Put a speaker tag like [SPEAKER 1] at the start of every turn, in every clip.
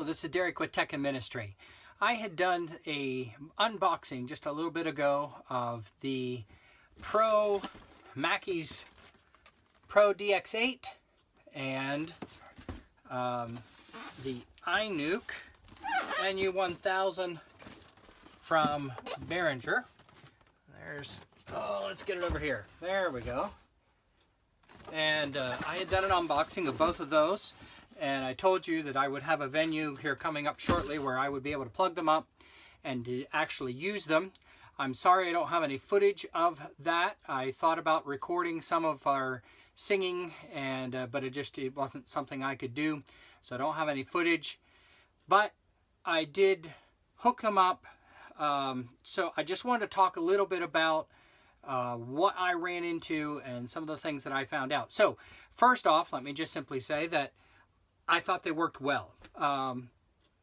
[SPEAKER 1] this is Derek with Tech and Ministry. I had done a unboxing just a little bit ago of the Mackie's ProDX8 and the iNuke NU1000 from Behringer. Let's get it over here. There we go. And I had done an unboxing of both of those, and I told you that I would have a venue here coming up shortly where I would be able to plug them up and to actually use them. I'm sorry I don't have any footage of that. I thought about recording some of our singing, and but it wasn't something I could do, so I don't have any footage. But I did hook them up, so I just wanted to talk a little bit about what I ran into and some of the things that I found out. So first off, let me just simply say that I thought they worked well.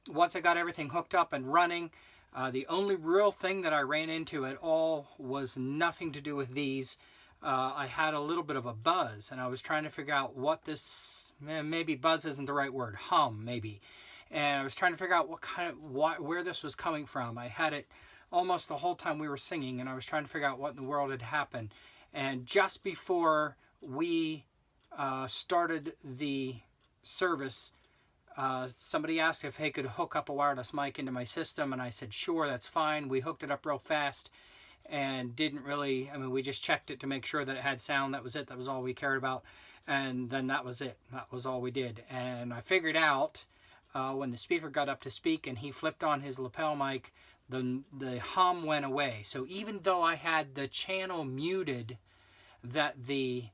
[SPEAKER 1] Once I got everything hooked up and running, the only real thing that I ran into at all was nothing to do with these. I had a little bit of a buzz, and I was trying to figure out what this, maybe buzz isn't the right word, hum maybe. And I was trying to figure out where this was coming from. I had it almost the whole time we were singing, and I was trying to figure out what in the world had happened. And just before we started the service, somebody asked if they could hook up a wireless mic into my system, and I said sure, that's fine. We hooked it up real fast and didn't really, we just checked it to make sure that it had sound. That was it. That was all we cared about. And then that was it. That was all we did. And I figured out when the speaker got up to speak and he flipped on his lapel mic, the hum went away. So even though I had the channel muted that the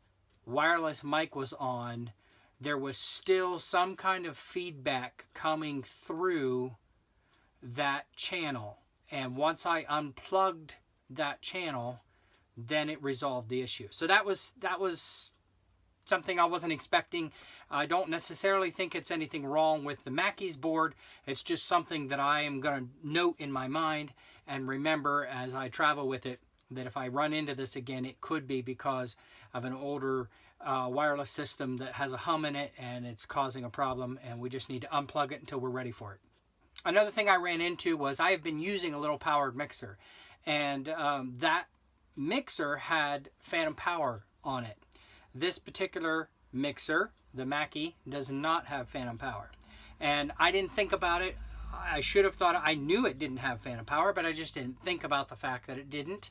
[SPEAKER 1] wireless mic was on, there was still some kind of feedback coming through that channel. And once I unplugged that channel, then it resolved the issue. So that was something I wasn't expecting. I don't necessarily think it's anything wrong with the Mackie's board. It's just something that I am going to note in my mind and remember as I travel with it, that if I run into this again, it could be because of an older wireless system that has a hum in it and it's causing a problem, and we just need to unplug it until we're ready for it. Another thing I ran into was I have been using a little powered mixer, and that mixer had phantom power on it. This particular mixer, the Mackie, does not have phantom power. And I didn't think about it. I should have thought, I knew it didn't have phantom power, but I just didn't think about the fact that it didn't.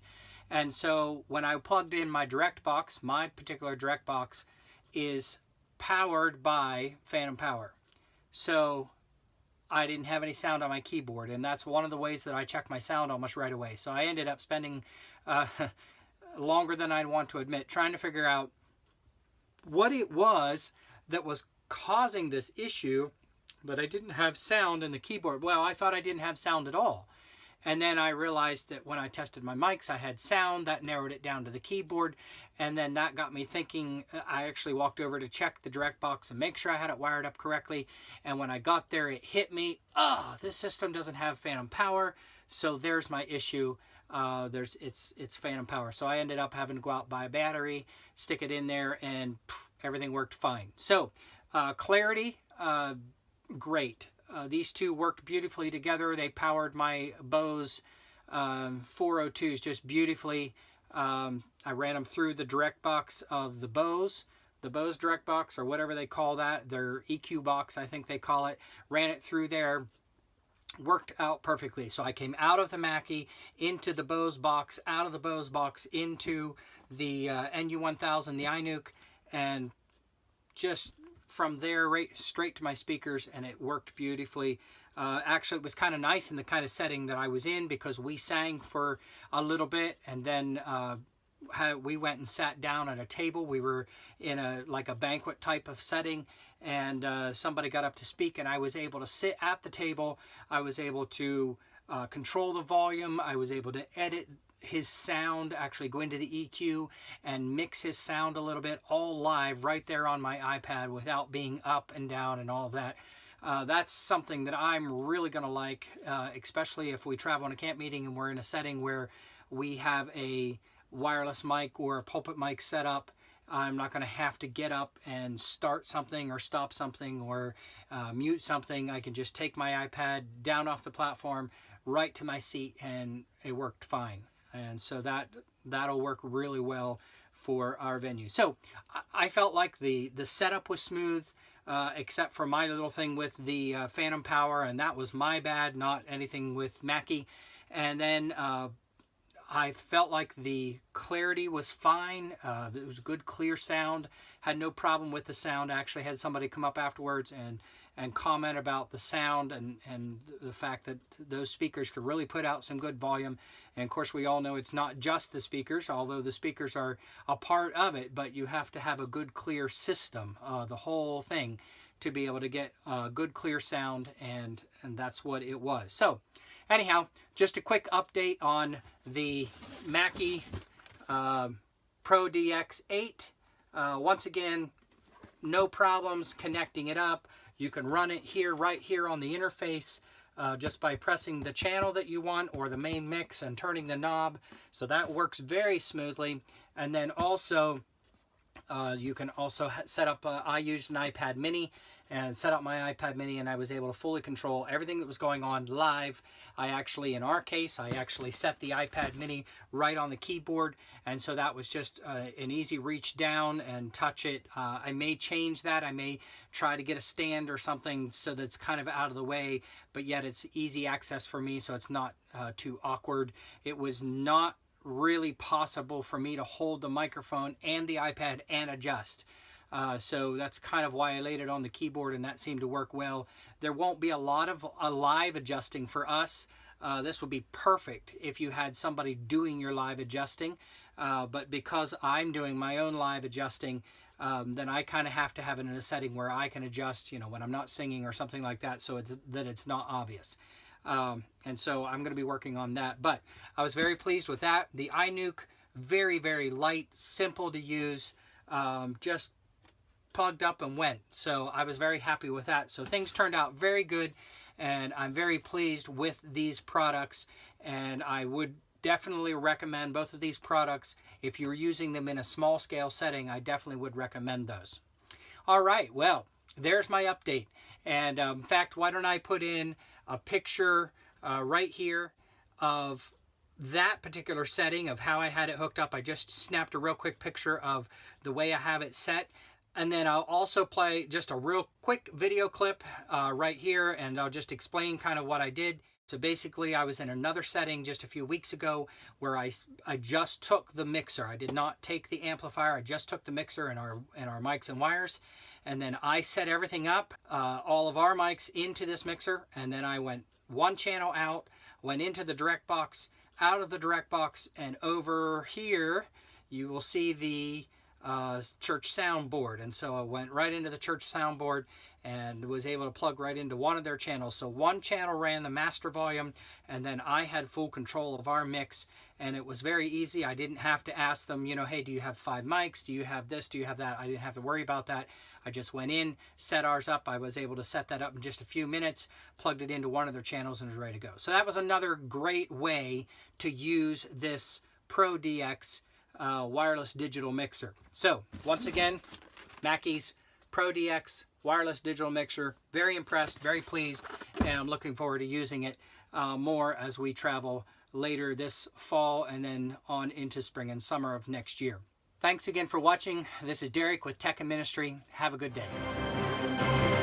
[SPEAKER 1] And so when I plugged in my direct box, my particular direct box is powered by phantom power. So I didn't have any sound on my keyboard, and that's one of the ways that I check my sound almost right away. So I ended up spending longer than I'd want to admit trying to figure out what it was that was causing this issue, but I didn't have sound in the keyboard. Well, I thought I didn't have sound at all. And then I realized that when I tested my mics, I had sound. That narrowed it down to the keyboard. And then that got me thinking. I actually walked over to check the direct box and make sure I had it wired up correctly. And when I got there, it hit me. Oh, this system doesn't have phantom power. So there's my issue. It's phantom power. So I ended up having to go out, buy a battery, stick it in there, and everything worked fine. So clarity, great. These two worked beautifully together. They powered my Bose 402s just beautifully. I ran them through the direct box of the Bose direct box, or whatever they call that, their EQ box, I think they call it. Ran it through there. Worked out perfectly. So I came out of the Mackie into the Bose box, out of the Bose box into the NU1000, the iNuke, and just from there right straight to my speakers, and it worked beautifully. Actually, it was kind of nice in the kind of setting that I was in, because we sang for a little bit, and then we went and sat down at a table. We were in like a banquet type of setting, and somebody got up to speak, and I was able to sit at the table. I was able to control the volume. I was able to edit his sound, actually go into the EQ and mix his sound a little bit, all live right there on my iPad without being up and down and all of that. That's something that I'm really going to like, especially if we travel on a camp meeting and we're in a setting where we have a wireless mic or a pulpit mic set up I'm not going to have to get up and start something or stop something or mute something. I can just take my iPad down off the platform, right to my seat, and it worked fine. And so that'll work really well for our venue. So I felt like the setup was smooth, except for my little thing with the phantom power, and that was my bad, not anything with Mackie. And then I felt like the clarity was fine. It was good, clear sound. Had no problem with the sound. I actually had somebody come up afterwards and comment about the sound and the fact that those speakers could really put out some good volume. And of course, we all know it's not just the speakers, although the speakers are a part of it, but you have to have a good, clear system, the whole thing, to be able to get good, clear sound, and that's what it was. So anyhow, just a quick update on the Mackie ProDX8. Once again, no problems connecting it up. You can run it here, right here on the interface, just by pressing the channel that you want or the main mix and turning the knob. So that works very smoothly. And then also, you can also set up, I used an iPad mini and set up my iPad mini, and I was able to fully control everything that was going on live. In our case, I actually set the iPad mini right on the keyboard, and so that was just an easy reach down and touch it. I may change that. I may try to get a stand or something so that's kind of out of the way, but yet it's easy access for me, so it's not too awkward. It was not really possible for me to hold the microphone and the iPad and adjust. So that's kind of why I laid it on the keyboard, and that seemed to work well. There won't be a lot of live adjusting for us. This would be perfect if you had somebody doing your live adjusting, but because I'm doing my own live adjusting, then I kind of have to have it in a setting where I can adjust, when I'm not singing or something like that, so that it's not obvious. And so I'm going to be working on that, but I was very pleased with that. The iNuke, very, very light, simple to use, just plugged up and went. So I was very happy with that. So things turned out very good, and I'm very pleased with these products, and I would definitely recommend both of these products. If you're using them in a small scale setting, I definitely would recommend those. All right, well, there's my update. And in fact, why don't I put in a picture right here of that particular setting of how I had it hooked up. I just snapped a real quick picture of the way I have it set. And then I'll also play just a real quick video clip right here, and I'll just explain kind of what I did. So basically, I was in another setting just a few weeks ago where I just took the mixer. I did not take the amplifier. I just took the mixer and our mics and wires. And then I set everything up, all of our mics into this mixer. And then I went one channel out, went into the direct box, out of the direct box, and over here, you will see the church soundboard. And so I went right into the church soundboard and was able to plug right into one of their channels. So one channel ran the master volume, and then I had full control of our mix, and it was very easy. I didn't have to ask them, hey, do you have 5 mics? Do you have this? Do you have that? I didn't have to worry about that. I just went in, set ours up. I was able to set that up in just a few minutes, plugged it into one of their channels, and was ready to go. So that was another great way to use this ProDX wireless digital mixer. So once again, Mackie's ProDX wireless digital mixer. Very impressed, very pleased, and I'm looking forward to using it more as we travel later this fall and then on into spring and summer of next year. Thanks again for watching. This is Derek with Tech and Ministry. Have a good day.